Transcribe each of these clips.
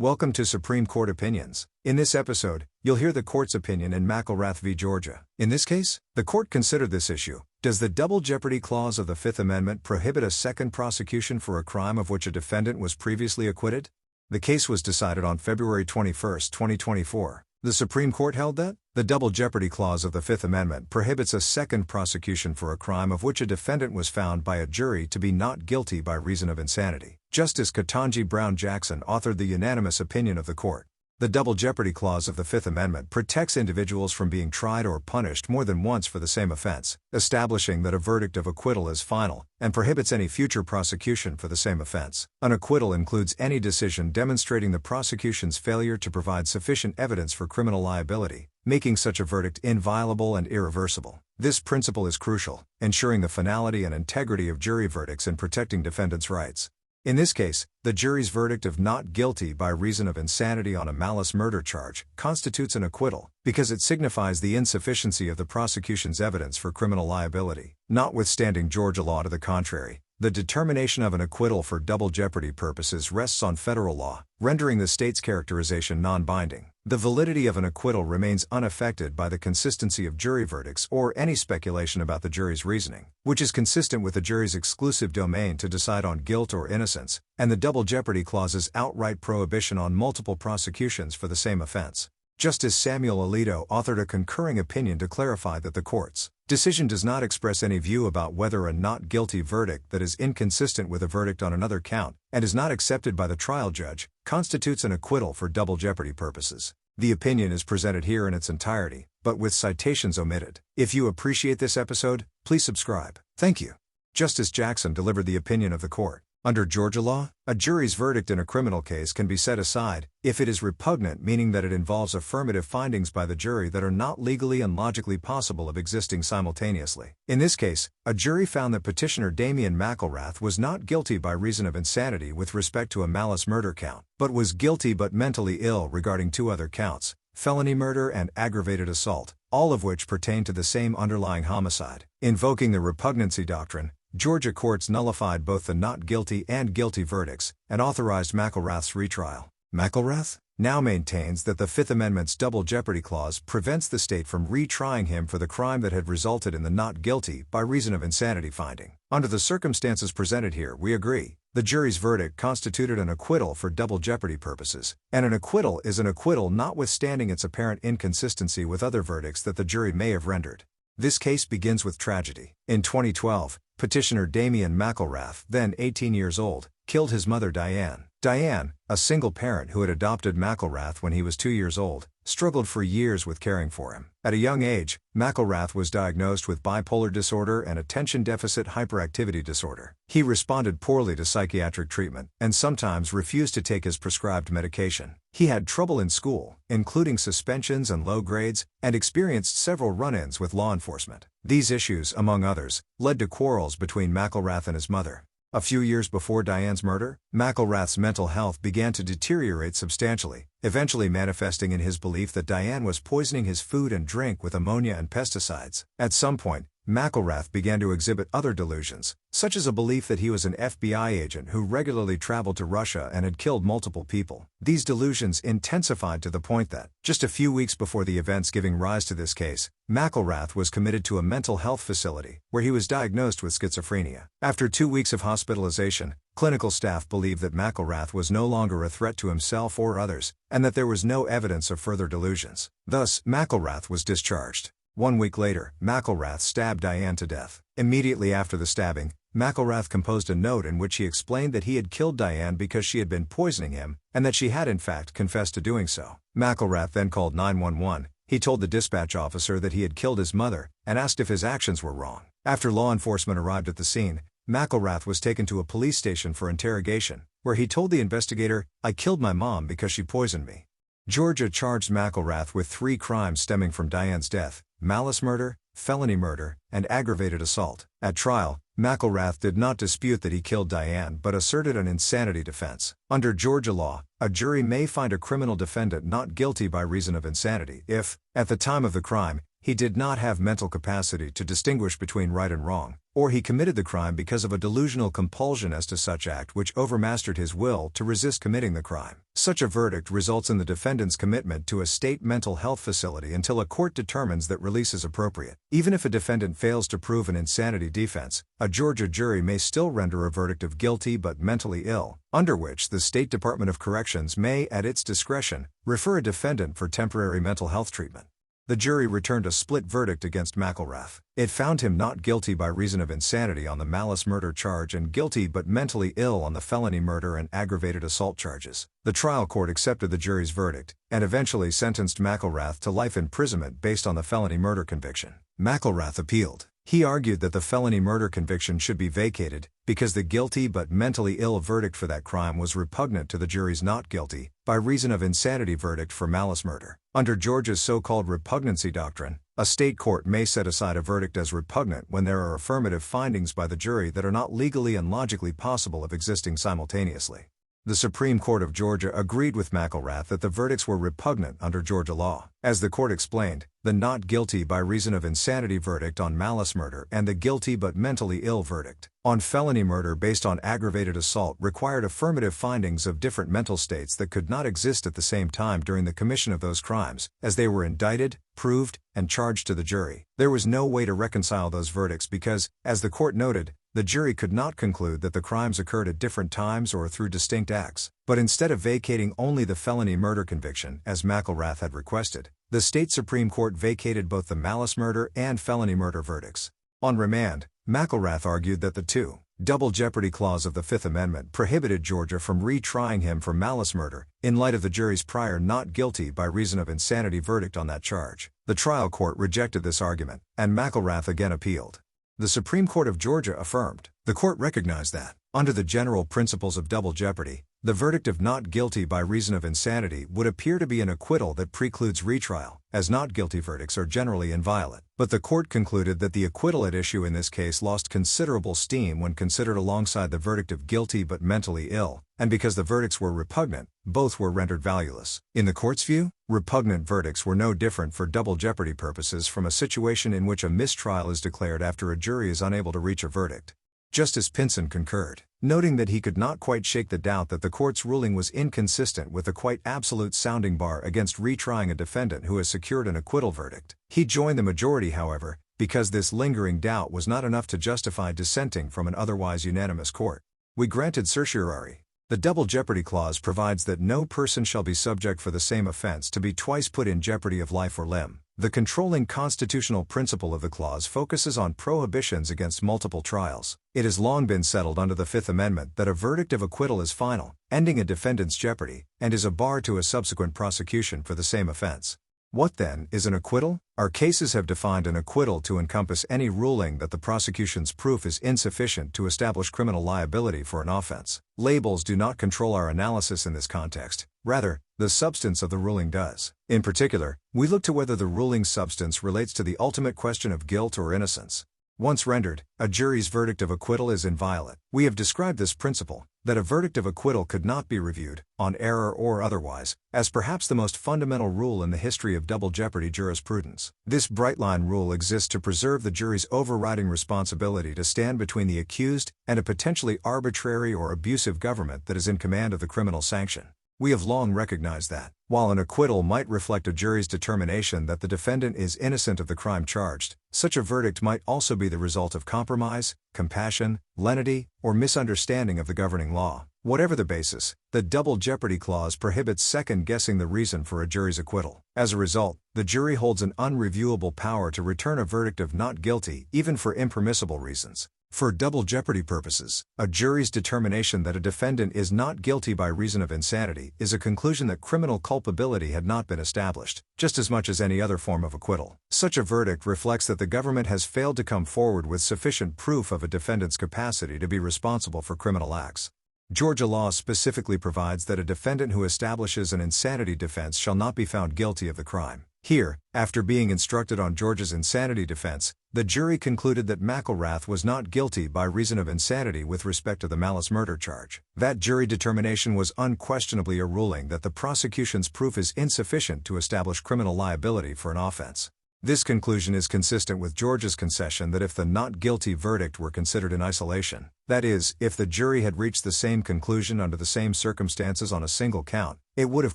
Welcome to Supreme Court Opinions. In this episode, you'll hear the court's opinion in McElrath v. Georgia. In this case, the court considered this issue. Does the Double Jeopardy Clause of the Fifth Amendment prohibit a second prosecution for a crime of which a defendant was previously acquitted? The case was decided on February 21, 2024. The Supreme Court held that the Double Jeopardy Clause of the Fifth Amendment prohibits a second prosecution for a crime of which a defendant was found by a jury to be not guilty by reason of insanity. Justice Ketanji Brown Jackson authored the unanimous opinion of the court. The Double Jeopardy Clause of the Fifth Amendment protects individuals from being tried or punished more than once for the same offense, establishing that a verdict of acquittal is final, and prohibits any future prosecution for the same offense. An acquittal includes any decision demonstrating the prosecution's failure to provide sufficient evidence for criminal liability, making such a verdict inviolable and irreversible. This principle is crucial, ensuring the finality and integrity of jury verdicts and protecting defendants' rights. In this case, the jury's verdict of not guilty by reason of insanity on a malice murder charge constitutes an acquittal, because it signifies the insufficiency of the prosecution's evidence for criminal liability. Notwithstanding Georgia law to the contrary, the determination of an acquittal for double jeopardy purposes rests on federal law, rendering the state's characterization non-binding. The validity of an acquittal remains unaffected by the consistency of jury verdicts or any speculation about the jury's reasoning, which is consistent with the jury's exclusive domain to decide on guilt or innocence, and the Double Jeopardy Clause's outright prohibition on multiple prosecutions for the same offense. Justice Samuel Alito authored a concurring opinion to clarify that the court's decision does not express any view about whether a not guilty verdict that is inconsistent with a verdict on another count, and is not accepted by the trial judge, constitutes an acquittal for double jeopardy purposes. The opinion is presented here in its entirety, but with citations omitted. If you appreciate this episode, please subscribe. Thank you. Justice Jackson delivered the opinion of the court. Under Georgia law, a jury's verdict in a criminal case can be set aside if it is repugnant, meaning that it involves affirmative findings by the jury that are not legally and logically possible of existing simultaneously. In this case, a jury found that petitioner Damian McElrath was not guilty by reason of insanity with respect to a malice murder count, but was guilty but mentally ill regarding two other counts, felony murder and aggravated assault, all of which pertain to the same underlying homicide. Invoking the repugnancy doctrine, Georgia courts nullified both the not guilty and guilty verdicts, and authorized McElrath's retrial. McElrath now maintains that the Fifth Amendment's Double Jeopardy Clause prevents the state from retrying him for the crime that had resulted in the not guilty by reason of insanity finding. Under the circumstances presented here, we agree. The jury's verdict constituted an acquittal for double jeopardy purposes, and an acquittal is an acquittal notwithstanding its apparent inconsistency with other verdicts that the jury may have rendered. This case begins with tragedy. In 2012, petitioner Damian McElrath, then 18 years old, killed his mother Diane. Diane, a single parent who had adopted McElrath when he was 2 years old, struggled for years with caring for him. At a young age, McElrath was diagnosed with bipolar disorder and attention deficit hyperactivity disorder. He responded poorly to psychiatric treatment and sometimes refused to take his prescribed medication. He had trouble in school, including suspensions and low grades, and experienced several run-ins with law enforcement. These issues, among others, led to quarrels between McElrath and his mother. A few years before Diane's murder, McElrath's mental health began to deteriorate substantially, eventually manifesting in his belief that Diane was poisoning his food and drink with ammonia and pesticides. At some point, McElrath began to exhibit other delusions, such as a belief that he was an FBI agent who regularly traveled to Russia and had killed multiple people. These delusions intensified to the point that, just a few weeks before the events giving rise to this case, McElrath was committed to a mental health facility, where he was diagnosed with schizophrenia. After 2 weeks of hospitalization, clinical staff believed that McElrath was no longer a threat to himself or others, and that there was no evidence of further delusions. Thus, McElrath was discharged. 1 week later, McElrath stabbed Diane to death. Immediately after the stabbing, McElrath composed a note in which he explained that he had killed Diane because she had been poisoning him, and that she had in fact confessed to doing so. McElrath then called 911. He told the dispatch officer that he had killed his mother, and asked if his actions were wrong. After law enforcement arrived at the scene, McElrath was taken to a police station for interrogation, where he told the investigator, "I killed my mom because she poisoned me." Georgia charged McElrath with 3 crimes stemming from Diane's death: malice murder, felony murder, and aggravated assault. At trial, McElrath did not dispute that he killed Diane but asserted an insanity defense. Under Georgia law, a jury may find a criminal defendant not guilty by reason of insanity if, at the time of the crime, he did not have mental capacity to distinguish between right and wrong, or he committed the crime because of a delusional compulsion as to such act which overmastered his will to resist committing the crime. Such a verdict results in the defendant's commitment to a state mental health facility until a court determines that release is appropriate. Even if a defendant fails to prove an insanity defense, a Georgia jury may still render a verdict of guilty but mentally ill, under which the State Department of Corrections may, at its discretion, refer a defendant for temporary mental health treatment. The jury returned a split verdict against McElrath. It found him not guilty by reason of insanity on the malice murder charge and guilty but mentally ill on the felony murder and aggravated assault charges. The trial court accepted the jury's verdict, and eventually sentenced McElrath to life imprisonment based on the felony murder conviction. McElrath appealed. He argued that the felony murder conviction should be vacated, because the guilty but mentally ill verdict for that crime was repugnant to the jury's not guilty, by reason of insanity verdict for malice murder. Under Georgia's so-called repugnancy doctrine, a state court may set aside a verdict as repugnant when there are affirmative findings by the jury that are not legally and logically possible of existing simultaneously. The Supreme Court of Georgia agreed with McElrath that the verdicts were repugnant under Georgia law. As the court explained, the not guilty by reason of insanity verdict on malice murder and the guilty but mentally ill verdict on felony murder based on aggravated assault required affirmative findings of different mental states that could not exist at the same time during the commission of those crimes, as they were indicted, proved, and charged to the jury. There was no way to reconcile those verdicts because, as the court noted, the jury could not conclude that the crimes occurred at different times or through distinct acts, but instead of vacating only the felony murder conviction, as McElrath had requested, the state Supreme Court vacated both the malice murder and felony murder verdicts. On remand, McElrath argued that the Double Jeopardy Clause of the Fifth Amendment prohibited Georgia from retrying him for malice murder, in light of the jury's prior not guilty by reason of insanity verdict on that charge. The trial court rejected this argument, and McElrath again appealed. The Supreme Court of Georgia affirmed. The court recognized that, under the general principles of double jeopardy, the verdict of not guilty by reason of insanity would appear to be an acquittal that precludes retrial, as not guilty verdicts are generally inviolate. But the court concluded that the acquittal at issue in this case lost considerable steam when considered alongside the verdict of guilty but mentally ill, and because the verdicts were repugnant, both were rendered valueless. In the court's view, repugnant verdicts were no different for double jeopardy purposes from a situation in which a mistrial is declared after a jury is unable to reach a verdict. Justice Pinson concurred, noting that he could not quite shake the doubt that the court's ruling was inconsistent with the quite absolute sounding bar against retrying a defendant who has secured an acquittal verdict. He joined the majority, however, because this lingering doubt was not enough to justify dissenting from an otherwise unanimous court. We granted certiorari. The Double Jeopardy Clause provides that no person shall be subject for the same offense to be twice put in jeopardy of life or limb. The controlling constitutional principle of the clause focuses on prohibitions against multiple trials. It has long been settled under the Fifth Amendment that a verdict of acquittal is final, ending a defendant's jeopardy, and is a bar to a subsequent prosecution for the same offense. What then is an acquittal? Our cases have defined an acquittal to encompass any ruling that the prosecution's proof is insufficient to establish criminal liability for an offense. Labels do not control our analysis in this context. Rather, the substance of the ruling does. In particular, we look to whether the ruling's substance relates to the ultimate question of guilt or innocence. Once rendered, a jury's verdict of acquittal is inviolate. We have described this principle, that a verdict of acquittal could not be reviewed, on error or otherwise, as perhaps the most fundamental rule in the history of double jeopardy jurisprudence. This bright-line rule exists to preserve the jury's overriding responsibility to stand between the accused and a potentially arbitrary or abusive government that is in command of the criminal sanction. We have long recognized that, while an acquittal might reflect a jury's determination that the defendant is innocent of the crime charged, such a verdict might also be the result of compromise, compassion, lenity, or misunderstanding of the governing law. Whatever the basis, the Double Jeopardy Clause prohibits second-guessing the reason for a jury's acquittal. As a result, the jury holds an unreviewable power to return a verdict of not guilty even for impermissible reasons. For double jeopardy purposes, a jury's determination that a defendant is not guilty by reason of insanity is a conclusion that criminal culpability had not been established, just as much as any other form of acquittal. Such a verdict reflects that the government has failed to come forward with sufficient proof of a defendant's capacity to be responsible for criminal acts. Georgia law specifically provides that a defendant who establishes an insanity defense shall not be found guilty of the crime. Here, after being instructed on Georgia's insanity defense, the jury concluded that McElrath was not guilty by reason of insanity with respect to the malice murder charge. That jury determination was unquestionably a ruling that the prosecution's proof is insufficient to establish criminal liability for an offense. This conclusion is consistent with Georgia's concession that if the not guilty verdict were considered in isolation, that is, if the jury had reached the same conclusion under the same circumstances on a single count, it would have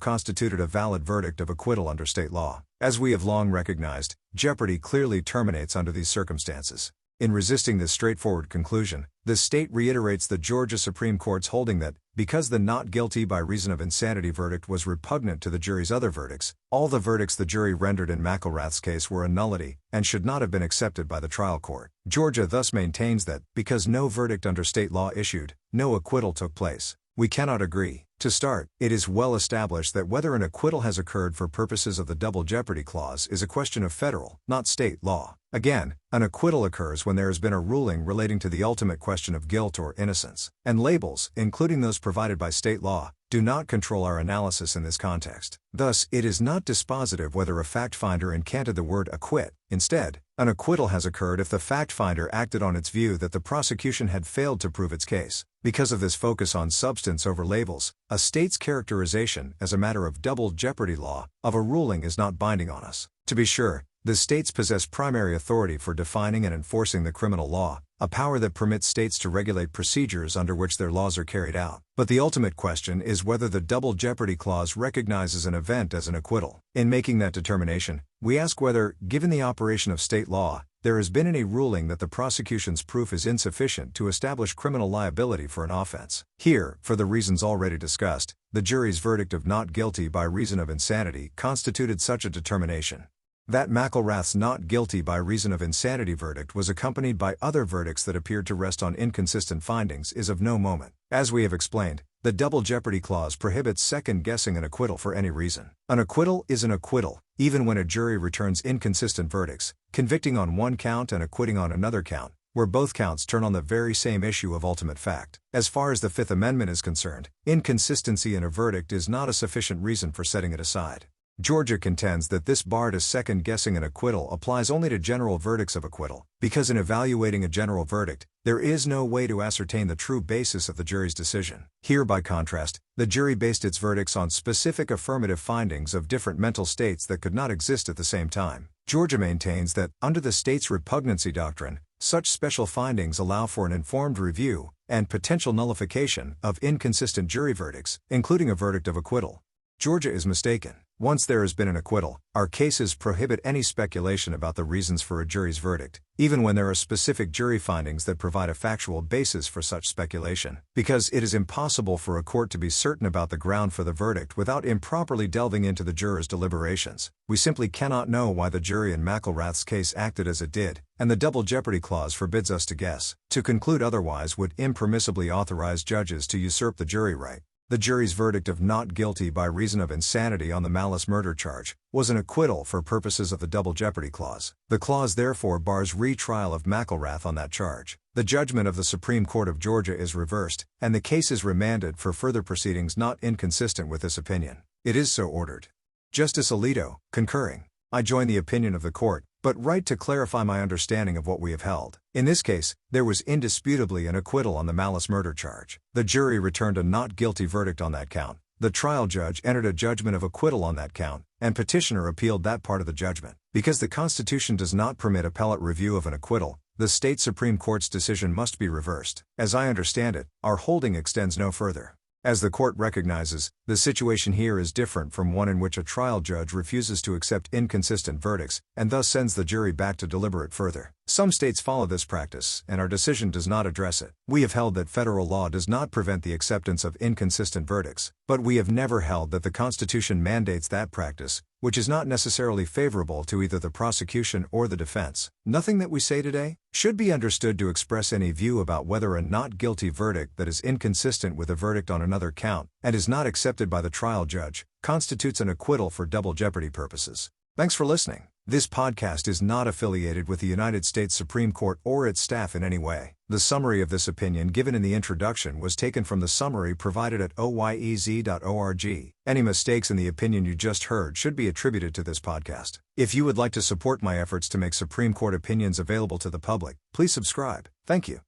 constituted a valid verdict of acquittal under state law. As we have long recognized, jeopardy clearly terminates under these circumstances. In resisting this straightforward conclusion, the state reiterates the Georgia Supreme Court's holding that, because the not guilty by reason of insanity verdict was repugnant to the jury's other verdicts, all the verdicts the jury rendered in McElrath's case were a nullity and should not have been accepted by the trial court. Georgia thus maintains that, because no verdict under state law issued, no acquittal took place. We cannot agree. To start, it is well established that whether an acquittal has occurred for purposes of the Double Jeopardy Clause is a question of federal, not state, law. Again, an acquittal occurs when there has been a ruling relating to the ultimate question of guilt or innocence, and labels, including those provided by state law, do not control our analysis in this context. Thus, it is not dispositive whether a fact finder incanted the word acquit. Instead, an acquittal has occurred if the fact finder acted on its view that the prosecution had failed to prove its case. Because of this focus on substance over labels, a state's characterization, as a matter of double jeopardy law, of a ruling is not binding on us. To be sure, the states possess primary authority for defining and enforcing the criminal law, a power that permits states to regulate procedures under which their laws are carried out. But the ultimate question is whether the Double Jeopardy Clause recognizes an event as an acquittal. In making that determination, we ask whether, given the operation of state law, there has been any ruling that the prosecution's proof is insufficient to establish criminal liability for an offense. Here, for the reasons already discussed, the jury's verdict of not guilty by reason of insanity constituted such a determination. That McElrath's not guilty by reason of insanity verdict was accompanied by other verdicts that appeared to rest on inconsistent findings is of no moment. As we have explained, the Double Jeopardy Clause prohibits second-guessing an acquittal for any reason. An acquittal is an acquittal, even when a jury returns inconsistent verdicts, convicting on one count and acquitting on another count, where both counts turn on the very same issue of ultimate fact. As far as the Fifth Amendment is concerned, inconsistency in a verdict is not a sufficient reason for setting it aside. Georgia contends that this bar to second-guessing an acquittal applies only to general verdicts of acquittal, because in evaluating a general verdict, there is no way to ascertain the true basis of the jury's decision. Here, by contrast, the jury based its verdicts on specific affirmative findings of different mental states that could not exist at the same time. Georgia maintains that, under the state's repugnancy doctrine, such special findings allow for an informed review and potential nullification of inconsistent jury verdicts, including a verdict of acquittal. Georgia is mistaken. Once there has been an acquittal, our cases prohibit any speculation about the reasons for a jury's verdict, even when there are specific jury findings that provide a factual basis for such speculation, because it is impossible for a court to be certain about the ground for the verdict without improperly delving into the jurors' deliberations. We simply cannot know why the jury in McElrath's case acted as it did, and the Double Jeopardy Clause forbids us to guess. To conclude otherwise would impermissibly authorize judges to usurp the jury right. The jury's verdict of not guilty by reason of insanity on the malice murder charge was an acquittal for purposes of the Double Jeopardy Clause. The clause therefore bars retrial of McElrath on that charge. The judgment of the Supreme Court of Georgia is reversed, and the case is remanded for further proceedings not inconsistent with this opinion. It is so ordered. Justice Alito, concurring. I join the opinion of the court, but write to clarify my understanding of what we have held. In this case, there was indisputably an acquittal on the malice murder charge. The jury returned a not guilty verdict on that count. The trial judge entered a judgment of acquittal on that count, and petitioner appealed that part of the judgment. Because the Constitution does not permit appellate review of an acquittal, the state Supreme Court's decision must be reversed. As I understand it, our holding extends no further. As the court recognizes, the situation here is different from one in which a trial judge refuses to accept inconsistent verdicts, and thus sends the jury back to deliberate further. Some states follow this practice, and our decision does not address it. We have held that federal law does not prevent the acceptance of inconsistent verdicts, but we have never held that the Constitution mandates that practice, which is not necessarily favorable to either the prosecution or the defense. Nothing that we say today should be understood to express any view about whether a not guilty verdict that is inconsistent with a verdict on another count, and is not accepted by the trial judge, constitutes an acquittal for double jeopardy purposes. Thanks for listening. This podcast is not affiliated with the United States Supreme Court or its staff in any way. The summary of this opinion given in the introduction was taken from the summary provided at oyez.org. Any mistakes in the opinion you just heard should be attributed to this podcast. If you would like to support my efforts to make Supreme Court opinions available to the public, please subscribe. Thank you.